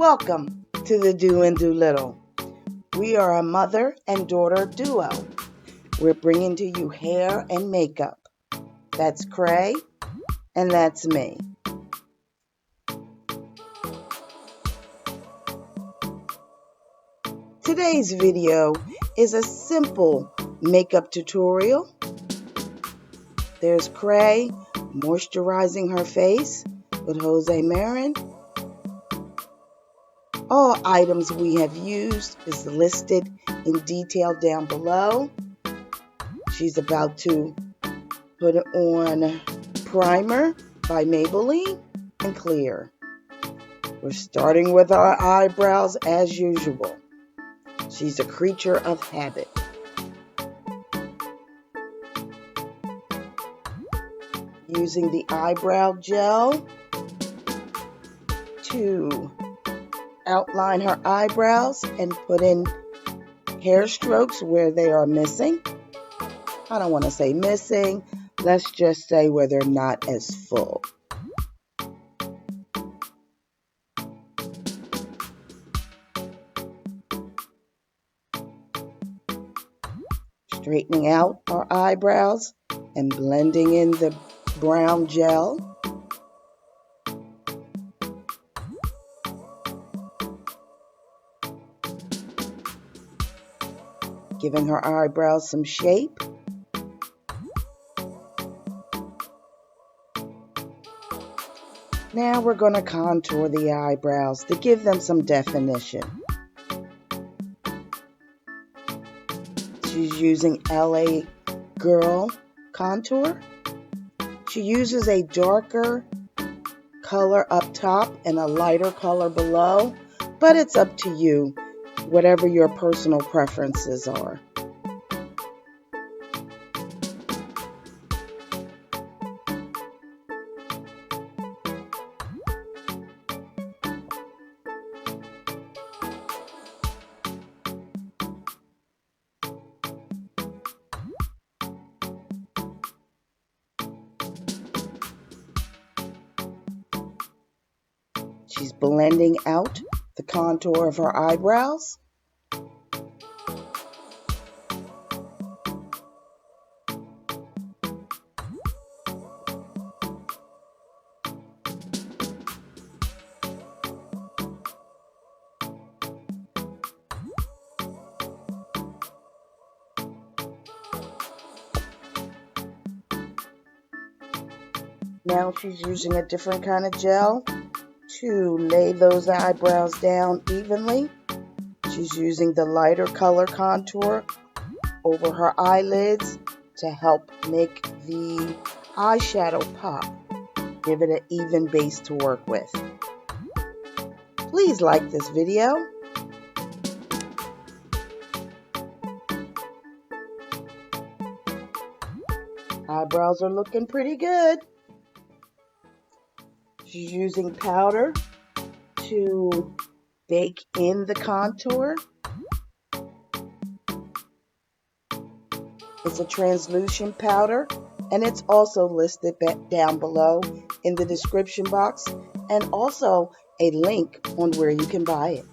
Welcome to the Do and Do Little. We are a mother and daughter duo. We're bringing to you hair and makeup. That's Cray, and that's me. Today's video is a simple makeup tutorial. There's Cray moisturizing her face with Josie Maran. All items we have used is listed in detail down below. She's about to put on primer by Maybelline and clear. We're starting with our eyebrows as usual. She's a creature of habit. Using the eyebrow gel to outline her eyebrows and put in hair strokes where they are missing. I don't want to say missing. Let's just say where they're not as full. Straightening out our eyebrows and blending in the brown gel. Giving her eyebrows some shape. Now we're going to contour the eyebrows to give them some definition. She's using LA Girl contour. She uses a darker color up top and a lighter color below, but it's up to you, whatever your personal preferences are. She's blending out the contour of her eyebrows. Now she's using a different kind of gel to lay those eyebrows down evenly. She's using the lighter color contour over her eyelids to help make the eyeshadow pop. Give it an even base to work with. Please like this video. Eyebrows are looking pretty good. She's using powder to bake in the contour. It's a translucent powder, and it's also listed down below in the description box, and also a link on where you can buy it.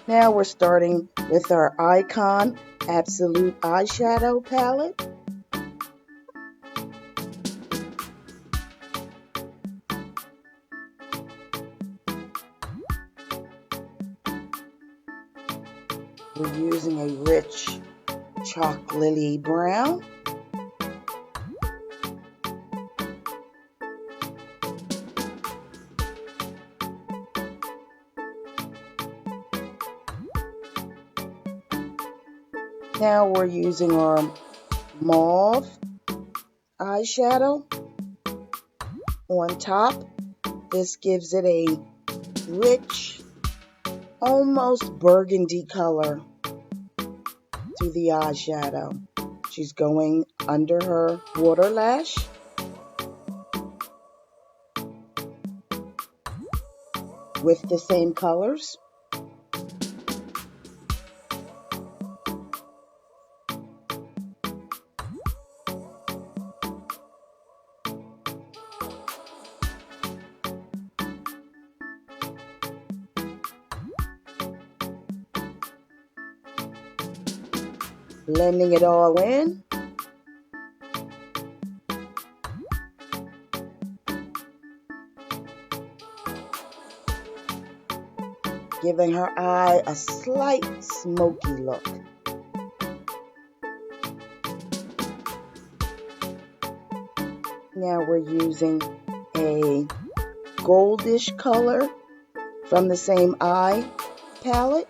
Now we're starting with our Icon Absolute Eyeshadow Palette. We're using a rich chocolatey brown. Now we're using our mauve eyeshadow on top. This gives it a rich, almost burgundy color to the eyeshadow. She's going under her water lash. With the same colors. Blending it all in. Giving her eye a slight smoky look. Now we're using a goldish color from the same eye palette.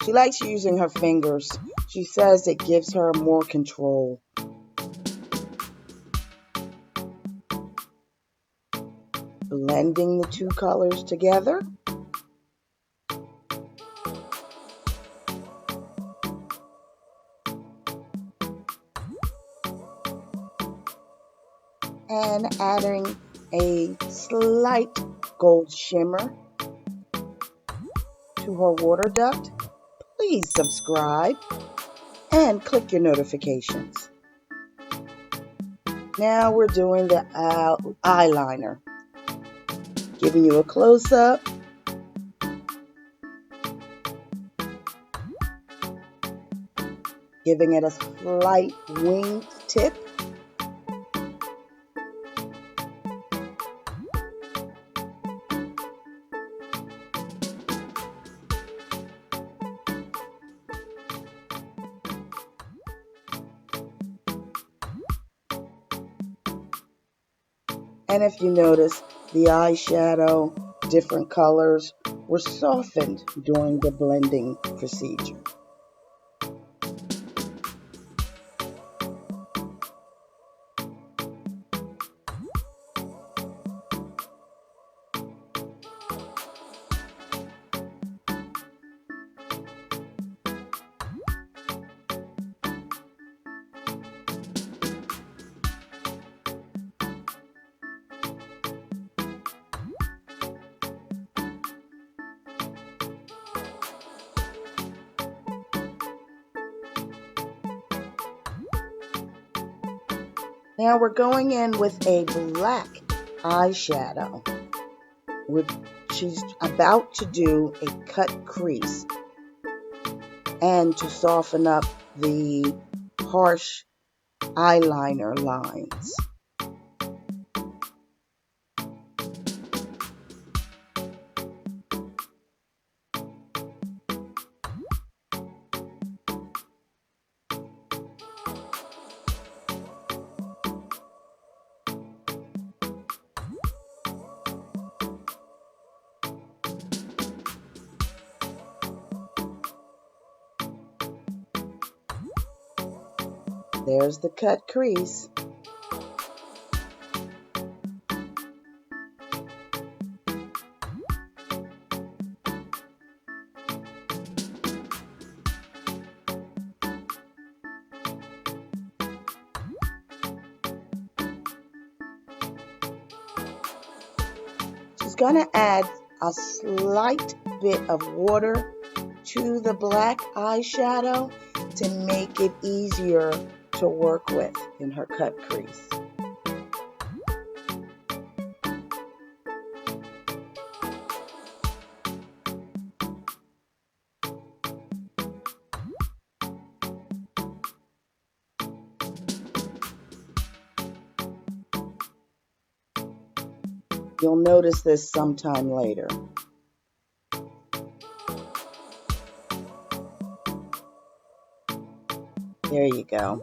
She likes using her fingers. She says it gives her more control. Blending the two colors together. And adding a slight gold shimmer to her water duct. Please subscribe and click your notifications. Now we're doing the eyeliner. Giving you a close-up. Giving it a slight winged tip. And if you notice, the eyeshadow, different colors, were softened during the blending procedure. Now we're going in with a black eyeshadow. She's about to do a cut crease and to soften up the harsh eyeliner lines. There's the cut crease. She's going to add a slight bit of water to the black eyeshadow to make it easier to work with in her cut crease. You'll notice this sometime later. There you go.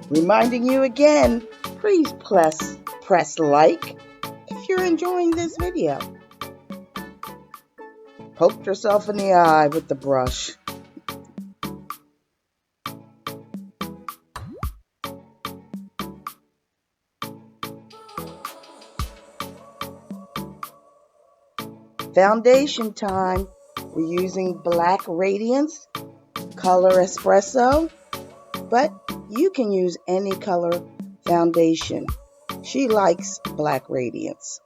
Reminding you again, please press like if you're enjoying this video. Poke yourself in the eye with the brush. Foundation time. We're using Black Radiance Color Espresso, but you can use any color foundation. She likes Black Radiance.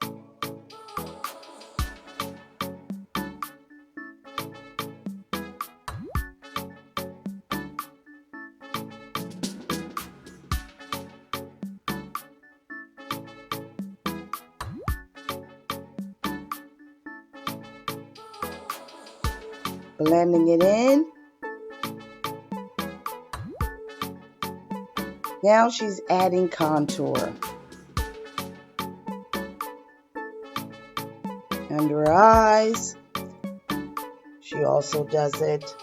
Blending it in. Now she's adding contour. Under her eyes. She also does it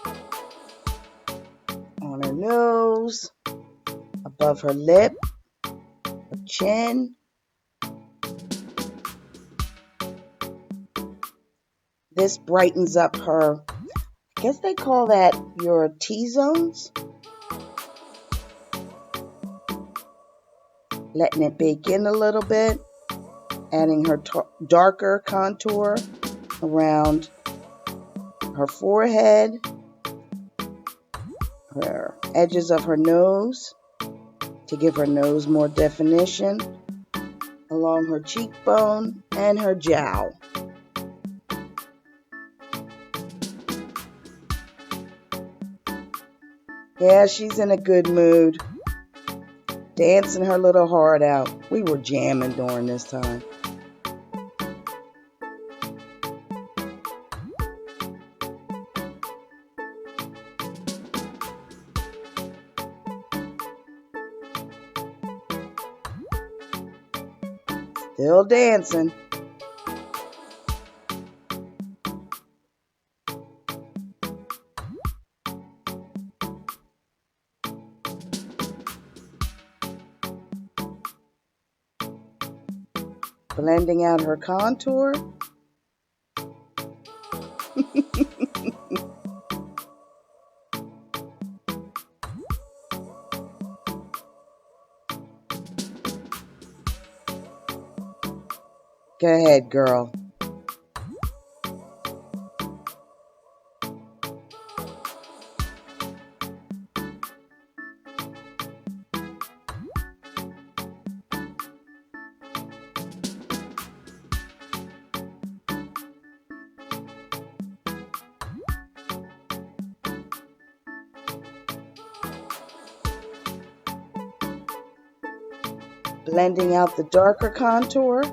on her nose, above her lip, her chin. This brightens up her, I guess they call that your T-zones. Letting it bake in a little bit, adding her darker contour around her forehead, her edges of her nose to give her nose more definition, along her cheekbone and her jowl. Yeah, she's in a good mood. Dancing her little heart out. We were jamming during this time. Still dancing. Blending out her contour. Go ahead, girl. Blending out the darker contour.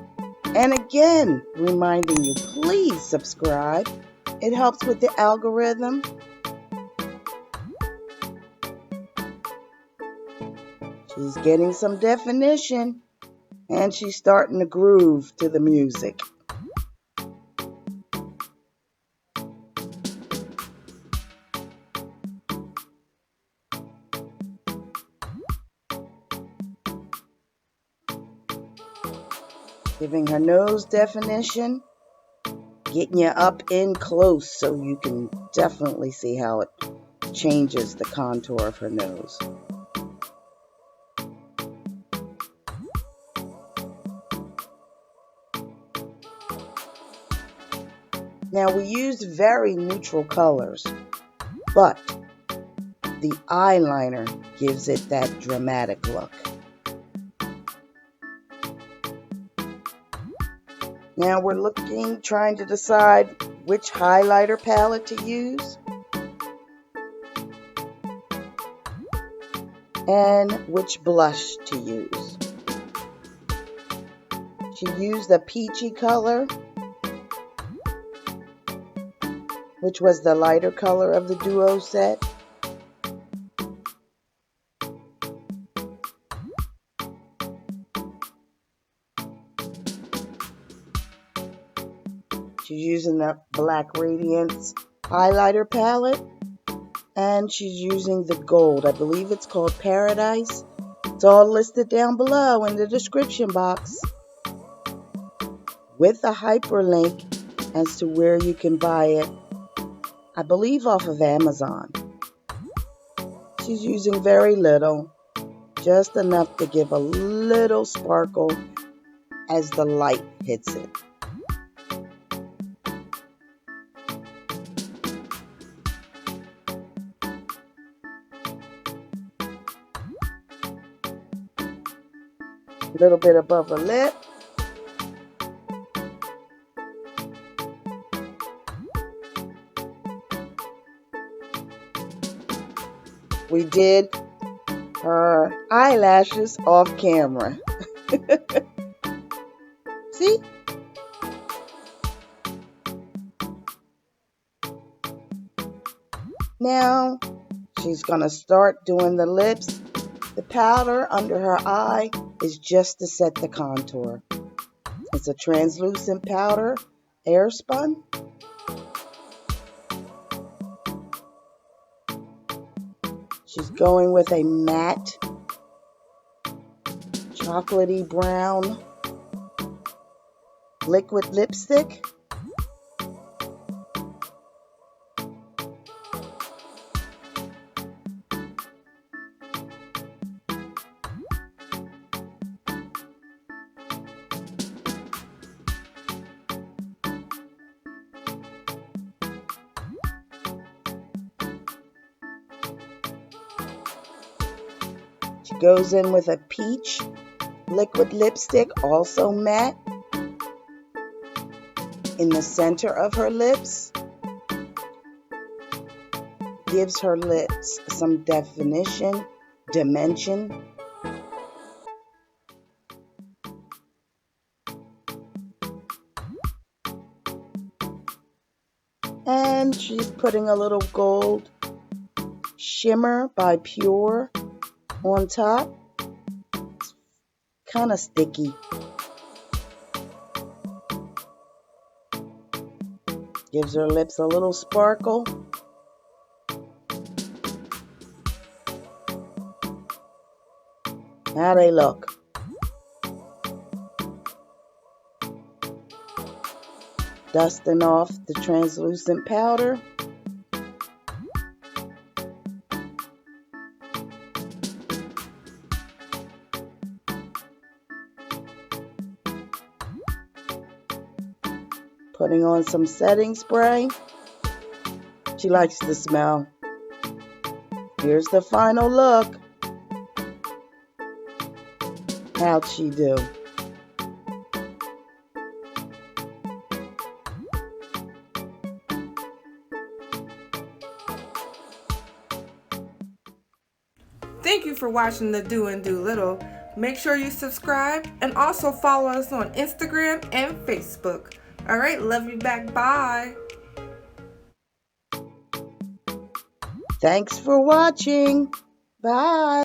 And again, reminding you, please subscribe. It helps with the algorithm. She's getting some definition, and she's starting to groove to the music. Giving her nose definition, getting you up in close so you can definitely see how it changes the contour of her nose. Now we used very neutral colors, but the eyeliner gives it that dramatic look. Now we're trying to decide which highlighter palette to use and which blush to use. She used a peachy color, which was the lighter color of the duo set. She's using the Black Radiance highlighter palette, and she's using the gold. I believe it's called Paradise. It's all listed down below in the description box with a hyperlink as to where you can buy it. I believe off of Amazon. She's using very little, just enough to give a little sparkle as the light hits it. A little bit above her lip. We did her eyelashes off camera. See? Now she's gonna start doing the lips. The powder under her eye is just to set the contour. It's a translucent powder, Airspun. She's going with a matte, chocolatey brown liquid lipstick. She goes in with a peach liquid lipstick, also matte, in the center of her lips. Gives her lips some definition, dimension. And she's putting a little gold shimmer by Pure on top. It's kind of sticky. Gives her lips a little sparkle. How they look. Dusting off the translucent powder. Putting on some setting spray. She likes the smell. Here's the final look. How'd she do? Thank you for watching the Do and Do Little. Make sure you subscribe and also follow us on Instagram and Facebook. Alright, love you back. Bye. Thanks for watching. Bye.